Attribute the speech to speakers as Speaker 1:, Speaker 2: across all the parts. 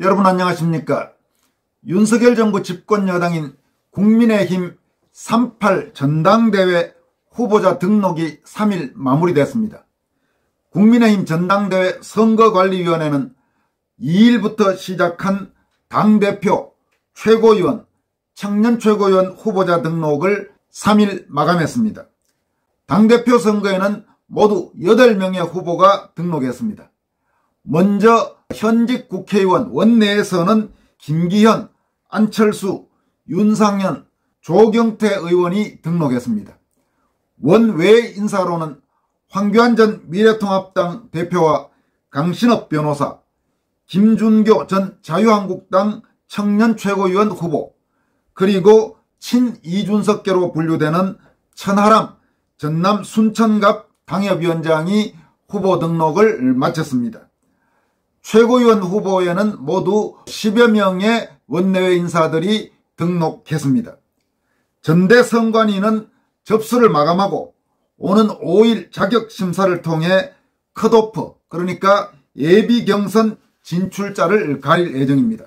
Speaker 1: 여러분 안녕하십니까? 윤석열 정부 집권 여당인 국민의힘 3.8 전당대회 후보자 등록이 3일 마무리됐습니다. 국민의힘 전당대회 선거관리위원회는 2일부터 시작한 당대표, 최고위원, 청년 최고위원 후보자 등록을 3일 마감했습니다. 당대표 선거에는 모두 8명의 후보가 등록했습니다. 먼저 현직 국회의원 원내에서는 김기현, 안철수, 윤상현, 조경태 의원이 등록했습니다. 원외 인사로는 황교안 전 미래통합당 대표와 강신업 변호사, 김준교 전 자유한국당 청년 최고위원 후보, 그리고 친이준석계로 분류되는 천하람 전남 순천갑 당협위원장이 후보 등록을 마쳤습니다. 최고위원 후보에는 모두 10여 명의 원내외 인사들이 등록했습니다. 전대선관위는 접수를 마감하고 오는 5일 자격심사를 통해 컷오프, 그러니까 예비경선 진출자를 가릴 예정입니다.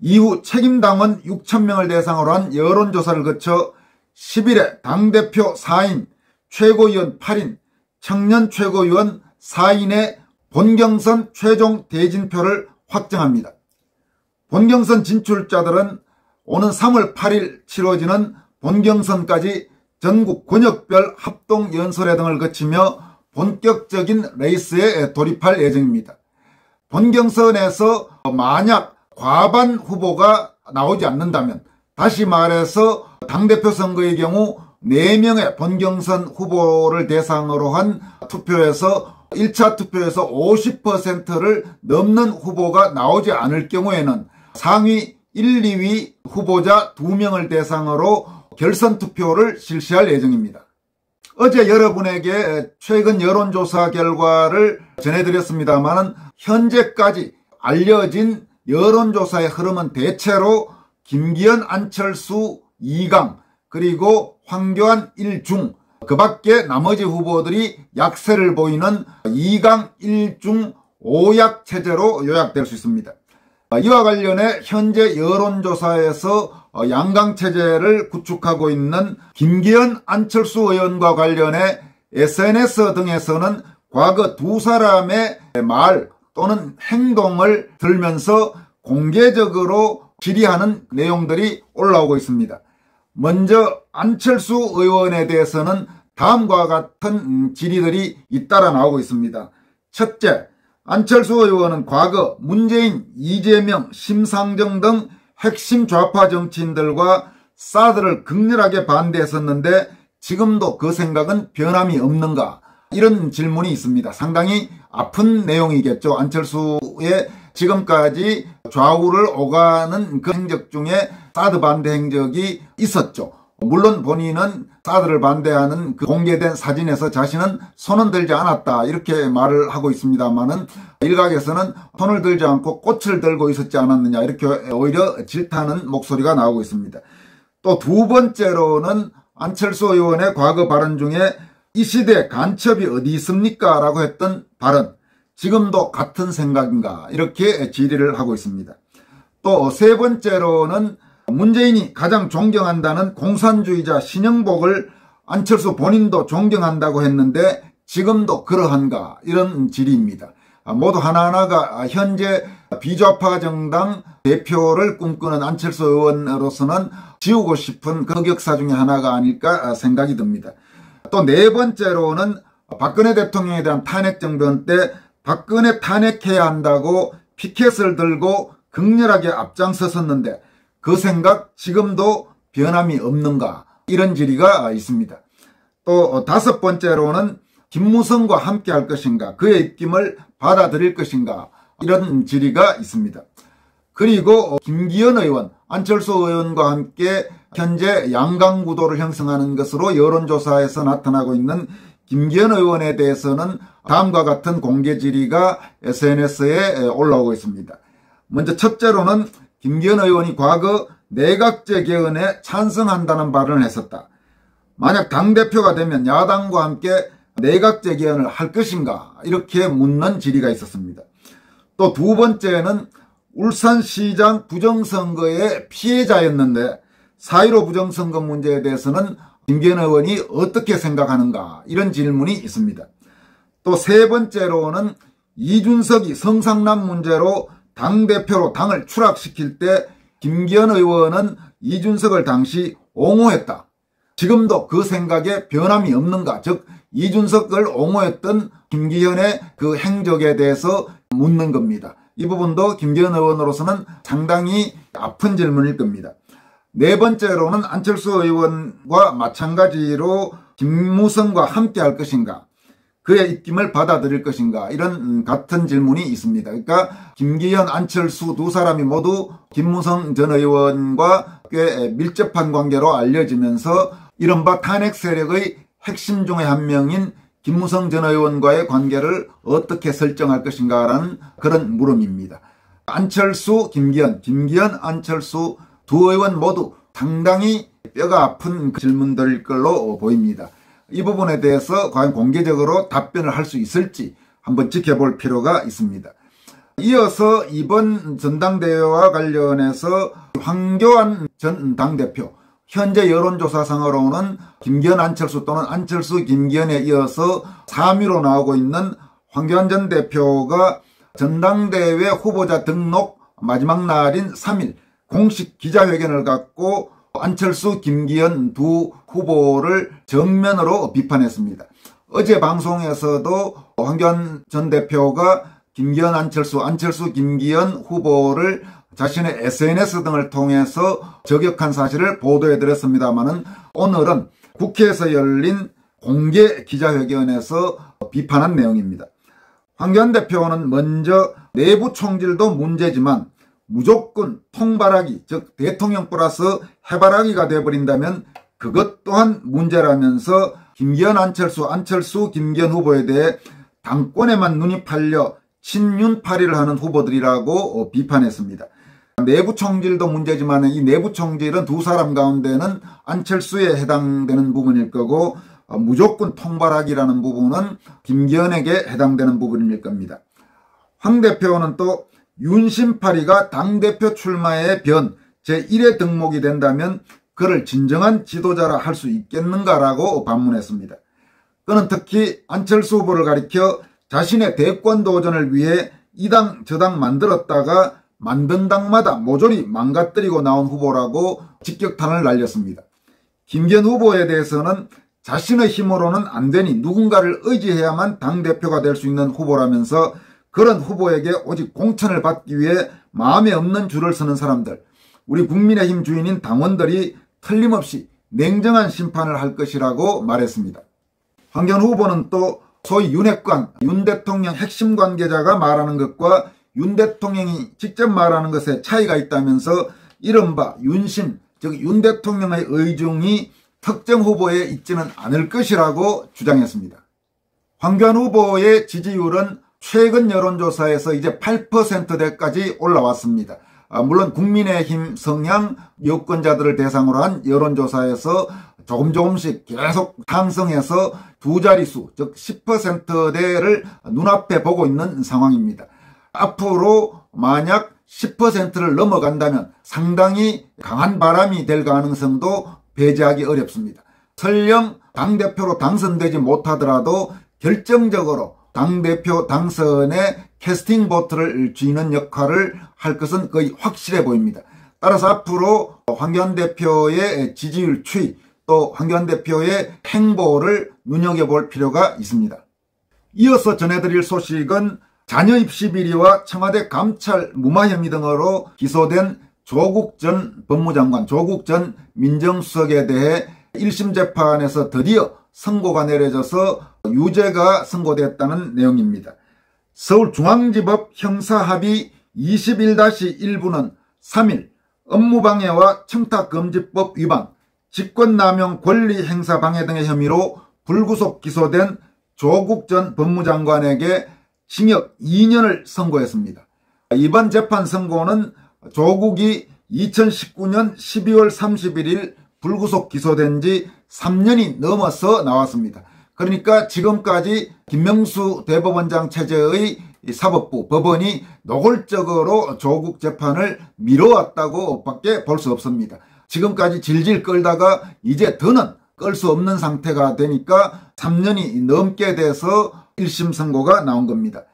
Speaker 1: 이후 책임당원 6,000명을 대상으로 한 여론조사를 거쳐 10일에 당대표 4인, 최고위원 8인, 청년 최고위원 4인의 본경선 최종 대진표를 확정합니다. 본경선 진출자들은 오는 3월 8일 치러지는 본경선까지 전국 권역별 합동연설회 등을 거치며 본격적인 레이스에 돌입할 예정입니다. 본경선에서 만약 과반 후보가 나오지 않는다면, 다시 말해서 당대표 선거의 경우 4명의 본경선 후보를 대상으로 한 투표에서 1차 투표에서 50%를 넘는 후보가 나오지 않을 경우에는 상위 1, 2위 후보자 2명을 대상으로 결선 투표를 실시할 예정입니다. 어제 여러분에게 최근 여론조사 결과를 전해드렸습니다만 현재까지 알려진 여론조사의 흐름은 대체로 김기현, 안철수 2강, 그리고 황교안 1중, 그 밖에 나머지 후보들이 약세를 보이는 2강 1중 5약 체제로 요약될 수 있습니다. 이와 관련해 현재 여론조사에서 양강 체제를 구축하고 있는 김기현, 안철수 의원과 관련해 SNS 등에서는 과거 두 사람의 말 또는 행동을 들면서 공개적으로 질의하는 내용들이 올라오고 있습니다. 먼저 안철수 의원에 대해서는 다음과 같은 질의들이 잇따라 나오고 있습니다. 첫째, 안철수 의원은 과거 문재인, 이재명, 심상정 등 핵심 좌파 정치인들과 사드를 극렬하게 반대했었는데 지금도 그 생각은 변함이 없는가? 이런 질문이 있습니다. 상당히 아픈 내용이겠죠. 안철수의 지금까지 좌우를 오가는 그 행적 중에 사드 반대 행적이 있었죠. 물론 본인은 사드를 반대하는 그 공개된 사진에서 자신은 손은 들지 않았다 이렇게 말을 하고 있습니다만은 일각에서는 손을 들지 않고 꽃을 들고 있었지 않았느냐 이렇게 오히려 질타하는 목소리가 나오고 있습니다. 또 두 번째로는 안철수 의원의 과거 발언 중에 이 시대에 간첩이 어디 있습니까? 라고 했던 발언, 지금도 같은 생각인가 이렇게 질의를 하고 있습니다. 또 세 번째로는 문재인이 가장 존경한다는 공산주의자 신영복을 안철수 본인도 존경한다고 했는데 지금도 그러한가 이런 질의입니다. 모두 하나하나가 현재 비좌파 정당 대표를 꿈꾸는 안철수 의원으로서는 지우고 싶은 그 흑역사 중에 하나가 아닐까 생각이 듭니다. 또 네 번째로는 박근혜 대통령에 대한 탄핵 정변 때 박근혜 탄핵해야 한다고 피켓을 들고 극렬하게 앞장섰었는데 그 생각 지금도 변함이 없는가 이런 질의가 있습니다. 또 다섯 번째로는 김무성과 함께 할 것인가, 그의 입김을 받아들일 것인가 이런 질의가 있습니다. 그리고 김기현 의원, 안철수 의원과 함께 현재 양강구도를 형성하는 것으로 여론조사에서 나타나고 있는 김기현 의원에 대해서는 다음과 같은 공개 질의가 SNS에 올라오고 있습니다. 먼저 첫째로는 김기현 의원이 과거 내각제 개헌에 찬성한다는 발언을 했었다. 만약 당대표가 되면 야당과 함께 내각제 개헌을 할 것인가 이렇게 묻는 질의가 있었습니다. 또 두 번째는 울산시장 부정선거의 피해자였는데 4.15 부정선거 문제에 대해서는 김기현 의원이 어떻게 생각하는가, 이런 질문이 있습니다. 또 세 번째로는 이준석이 성상남 문제로 당대표로 당을 추락시킬 때 김기현 의원은 이준석을 당시 옹호했다. 지금도 그 생각에 변함이 없는가, 즉 이준석을 옹호했던 김기현의 그 행적에 대해서 묻는 겁니다. 이 부분도 김기현 의원으로서는 상당히 아픈 질문일 겁니다. 네 번째로는 안철수 의원과 마찬가지로 김무성과 함께 할 것인가, 그의 입김을 받아들일 것인가, 이런 같은 질문이 있습니다. 그러니까 김기현, 안철수 두 사람이 모두 김무성 전 의원과 꽤 밀접한 관계로 알려지면서 이른바 탄핵 세력의 핵심 중에 한 명인 김무성 전 의원과의 관계를 어떻게 설정할 것인가라는 그런 물음입니다. 안철수, 김기현, 안철수 두 의원 모두 상당히 뼈가 아픈 질문들일 걸로 보입니다. 이 부분에 대해서 과연 공개적으로 답변을 할 수 있을지 한번 지켜볼 필요가 있습니다. 이어서 이번 전당대회와 관련해서 황교안 전 당대표, 현재 여론조사상으로는 김기현, 안철수 또는 안철수, 김기현에 이어서 3위로 나오고 있는 황교안 전 대표가 전당대회 후보자 등록 마지막 날인 3일 공식 기자회견을 갖고 안철수, 김기현 두 후보를 정면으로 비판했습니다. 어제 방송에서도 황교안 전 대표가 김기현, 안철수, 김기현 후보를 자신의 SNS 등을 통해서 저격한 사실을 보도해드렸습니다마는 오늘은 국회에서 열린 공개 기자회견에서 비판한 내용입니다. 황교안 대표는 먼저 내부 총질도 문제지만 무조건 통발하기, 즉 대통령 플러스 해바라기가 돼버린다면 그것 또한 문제라면서 김기현, 안철수, 김기현 후보에 대해 당권에만 눈이 팔려 친윤파리를 하는 후보들이라고 비판했습니다. 내부 총질도 문제지만 이 내부 총질은 두 사람 가운데는 안철수에 해당되는 부분일 거고 무조건 통발하기라는 부분은 김기현에게 해당되는 부분일 겁니다. 황 대표는 또 윤심파리가 당대표 출마의 변 제1의 덕목이 된다면 그를 진정한 지도자라 할 수 있겠는가라고 반문했습니다. 그는 특히 안철수 후보를 가리켜 자신의 대권 도전을 위해 이 당 저당 만들었다가 만든 당마다 모조리 망가뜨리고 나온 후보라고 직격탄을 날렸습니다. 김기현 후보에 대해서는 자신의 힘으로는 안 되니 누군가를 의지해야만 당대표가 될 수 있는 후보라면서 그런 후보에게 오직 공천을 받기 위해 마음에 없는 줄을 서는 사람들, 우리 국민의힘 주인인 당원들이 틀림없이 냉정한 심판을 할 것이라고 말했습니다. 황교안 후보는 또 소위 윤핵관, 윤 대통령 핵심 관계자가 말하는 것과 윤 대통령이 직접 말하는 것에 차이가 있다면서 이른바 윤심, 즉 윤 대통령의 의중이 특정 후보에 있지는 않을 것이라고 주장했습니다. 황교안 후보의 지지율은 최근 여론조사에서 이제 8%대까지 올라왔습니다. 물론 국민의힘 성향 유권자들을 대상으로 한 여론조사에서 조금씩 계속 상승해서 두 자릿수, 즉 10%대를 눈앞에 보고 있는 상황입니다. 앞으로 만약 10%를 넘어간다면 상당히 강한 바람이 될 가능성도 배제하기 어렵습니다. 설령 당대표로 당선되지 못하더라도 결정적으로 당대표 당선에 캐스팅 보트를 쥐는 역할을 할 것은 거의 확실해 보입니다. 따라서 앞으로 황교안 대표의 지지율 추이, 또 황교안 대표의 행보를 눈여겨볼 필요가 있습니다. 이어서 전해드릴 소식은 자녀 입시 비리와 청와대 감찰 무마 혐의 등으로 기소된 조국 전 법무장관, 조국 전 민정수석에 대해 1심 재판에서 드디어 선고가 내려져서 유죄가 선고됐다는 내용입니다. 서울중앙지법 형사합의 21-1부는 3일 업무방해와 청탁금지법 위반, 직권남용 권리행사방해 등의 혐의로 불구속 기소된 조국 전 법무장관에게 징역 2년을 선고했습니다. 이번 재판 선고는 조국이 2019년 12월 31일 불구속 기소된 지 3년이 넘어서 나왔습니다. 그러니까 지금까지 김명수 대법원장 체제의 사법부, 법원이 노골적으로 조국 재판을 미뤄왔다고 밖에 볼 수 없습니다. 지금까지 질질 끌다가 이제 더는 끌 수 없는 상태가 되니까 3년이 넘게 돼서 1심 선고가 나온 겁니다.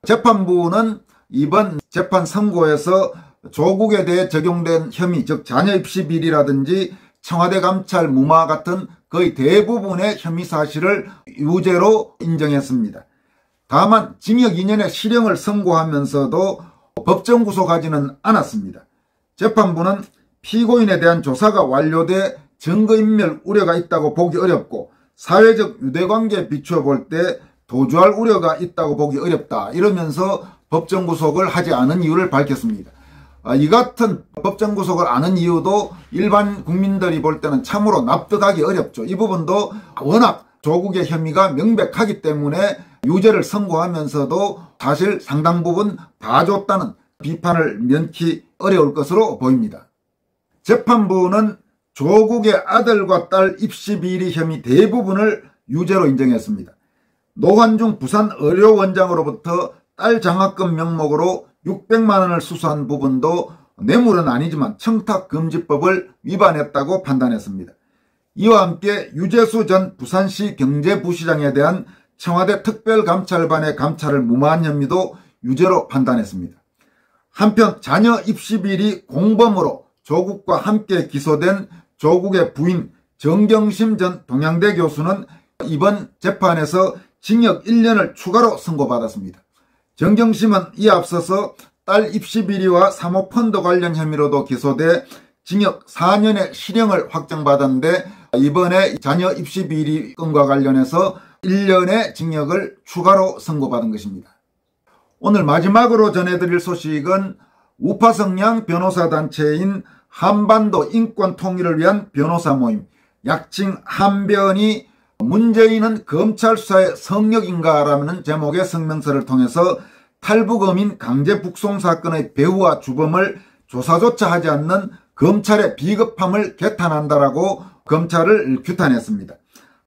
Speaker 1: 재판부는 이번 재판 선고에서 조국에 대해 적용된 혐의, 즉 자녀 입시 비리라든지 청와대 감찰 무마 같은 거의 대부분의 혐의 사실을 유죄로 인정했습니다. 다만 징역 2년의 실형을 선고하면서도 법정 구속하지는 않았습니다. 재판부는 피고인에 대한 조사가 완료돼 증거인멸 우려가 있다고 보기 어렵고 사회적 유대관계에 비추어 볼 때 도주할 우려가 있다고 보기 어렵다 이러면서 법정 구속을 하지 않은 이유를 밝혔습니다. 이 같은 법정 구속을 안 한 이유도 일반 국민들이 볼 때는 참으로 납득하기 어렵죠. 이 부분도 워낙 조국의 혐의가 명백하기 때문에 유죄를 선고하면서도 사실 상당 부분 봐줬다는 비판을 면키 어려울 것으로 보입니다. 재판부는 조국의 아들과 딸 입시 비리 혐의 대부분을 유죄로 인정했습니다. 노환중 부산의료원장으로부터 딸 장학금 명목으로 600만 원을 수수한 부분도 뇌물은 아니지만 청탁금지법을 위반했다고 판단했습니다. 이와 함께 유재수 전 부산시 경제부시장에 대한 청와대 특별감찰반의 감찰을 무마한 혐의도 유죄로 판단했습니다. 한편 자녀 입시비리 공범으로 조국과 함께 기소된 조국의 부인 정경심 전 동양대 교수는 이번 재판에서 징역 1년을 추가로 선고받았습니다. 정경심은 이에 앞서서 딸 입시비리와 사모펀드 관련 혐의로도 기소돼 징역 4년의 실형을 확정받았는데 이번에 자녀 입시비리 건과 관련해서 1년의 징역을 추가로 선고받은 것입니다. 오늘 마지막으로 전해드릴 소식은 우파 성향 변호사 단체인 한반도 인권 통일을 위한 변호사 모임, 약칭 한변이 문재인은 검찰 수사의 성역인가라는 제목의 성명서를 통해서 탈북어민 강제 북송 사건의 배후와 주범을 조사조차 하지 않는 검찰의 비겁함을 개탄한다라고 검찰을 규탄했습니다.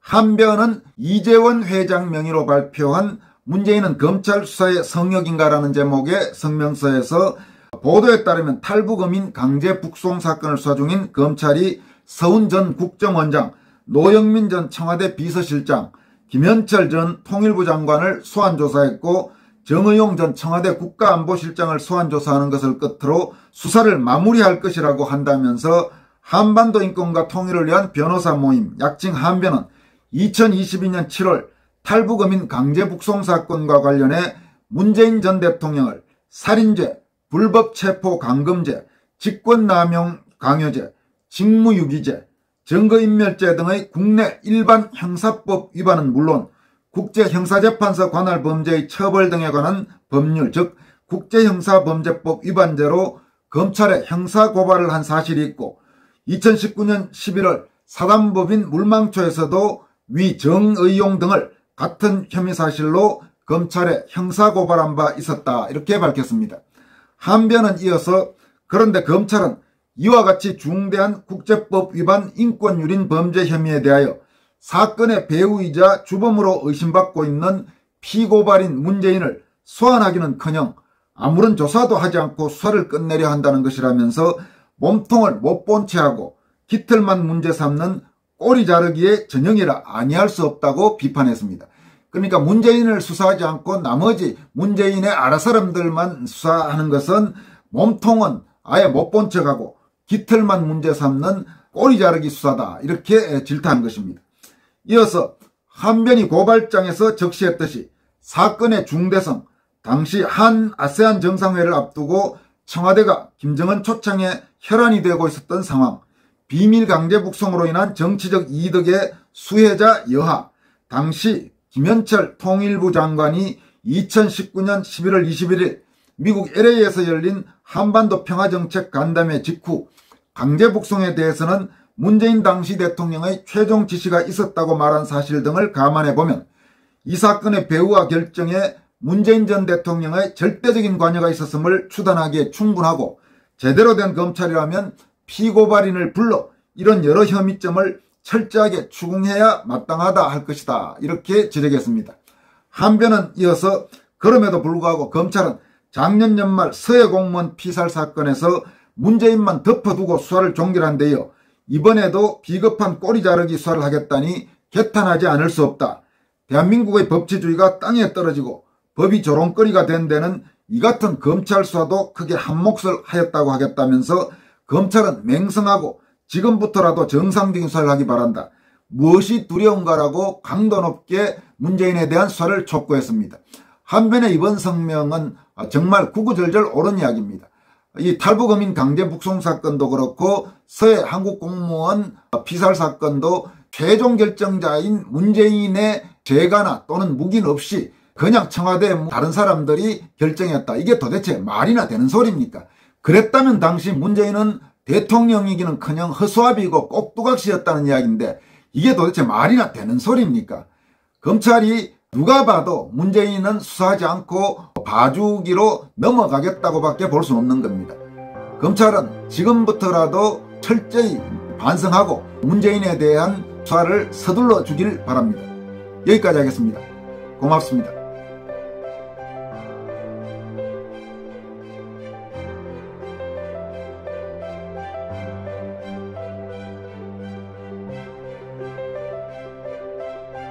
Speaker 1: 한변은 이재원 회장 명의로 발표한 문재인은 검찰 수사의 성역인가라는 제목의 성명서에서 보도에 따르면 탈북어민 강제 북송 사건을 수사 중인 검찰이 서훈 전 국정원장, 노영민 전 청와대 비서실장, 김현철 전 통일부 장관을 소환조사했고 정의용 전 청와대 국가안보실장을 소환조사하는 것을 끝으로 수사를 마무리할 것이라고 한다면서 한반도 인권과 통일을 위한 변호사 모임, 약칭 한변은 2022년 7월 탈북어민 강제 북송 사건과 관련해 문재인 전 대통령을 살인죄, 불법 체포 감금죄, 직권남용 강요죄, 직무유기죄, 증거인멸죄 등의 국내 일반 형사법 위반은 물론 국제형사재판소 관할 범죄의 처벌 등에 관한 법률, 즉 국제형사범죄법 위반죄로 검찰에 형사고발을 한 사실이 있고 2019년 11월 사단법인 물망초에서도 위 정의용 등을 같은 혐의 사실로 검찰에 형사고발한 바 있었다 이렇게 밝혔습니다. 한변은 이어서 그런데 검찰은 이와 같이 중대한 국제법 위반 인권유린 범죄 혐의에 대하여 사건의 배후이자 주범으로 의심받고 있는 피고발인 문재인을 소환하기는커녕 아무런 조사도 하지 않고 수사를 끝내려 한다는 것이라면서 몸통을 못 본 채하고 깃털만 문제 삼는 꼬리 자르기의 전형이라 아니할 수 없다고 비판했습니다. 그러니까 문재인을 수사하지 않고 나머지 문재인의 아라사람들만 수사하는 것은 몸통은 아예 못 본 척하고 깃털만 문제 삼는 꼬리 자르기 수사다 이렇게 질타한 것입니다. 이어서 한변이 고발장에서 적시했듯이 사건의 중대성, 당시 한 아세안 정상회를 앞두고 청와대가 김정은 초청에 혈안이 되고 있었던 상황, 비밀 강제 북송으로 인한 정치적 이득의 수혜자 여하, 당시 김현철 통일부 장관이 2019년 11월 21일 미국 LA에서 열린 한반도 평화정책 간담회 직후 강제 북송에 대해서는 문재인 당시 대통령의 최종 지시가 있었다고 말한 사실 등을 감안해보면 이 사건의 배후와 결정에 문재인 전 대통령의 절대적인 관여가 있었음을 추단하기에 충분하고 제대로 된 검찰이라면 피고발인을 불러 이런 여러 혐의점을 철저하게 추궁해야 마땅하다 할 것이다. 이렇게 지적했습니다. 한변은 이어서 그럼에도 불구하고 검찰은 작년 연말 서해 공무원 피살 사건에서 문재인만 덮어두고 수사를 종결한 데요. 이번에도 비겁한 꼬리 자르기 수사를 하겠다니 개탄하지 않을 수 없다. 대한민국의 법치주의가 땅에 떨어지고 법이 조롱거리가 된 데는 이 같은 검찰 수사도 크게 한몫을 하였다고 하겠다면서 검찰은 맹성하고 지금부터라도 정상적인 수사를 하기 바란다. 무엇이 두려운가라고 강도 높게 문재인에 대한 수사를 촉구했습니다. 한편에 이번 성명은 정말 구구절절 옳은 이야기입니다. 이 탈북어민 강제 북송 사건도 그렇고 서해 한국 공무원 피살 사건도 최종 결정자인 문재인의 재가나 또는 묵인 없이 그냥 청와대 다른 사람들이 결정했다. 이게 도대체 말이나 되는 소리입니까? 그랬다면 당시 문재인은 대통령이기는커녕 허수아비이고 꼭두각시였다는 이야기인데 이게 도대체 말이나 되는 소리입니까? 검찰이 누가 봐도 문재인은 수사하지 않고 봐주기로 넘어가겠다고밖에 볼 수 없는 겁니다. 검찰은 지금부터라도 철저히 반성하고 문재인에 대한 수사를 서둘러 주길 바랍니다. 여기까지 하겠습니다. 고맙습니다.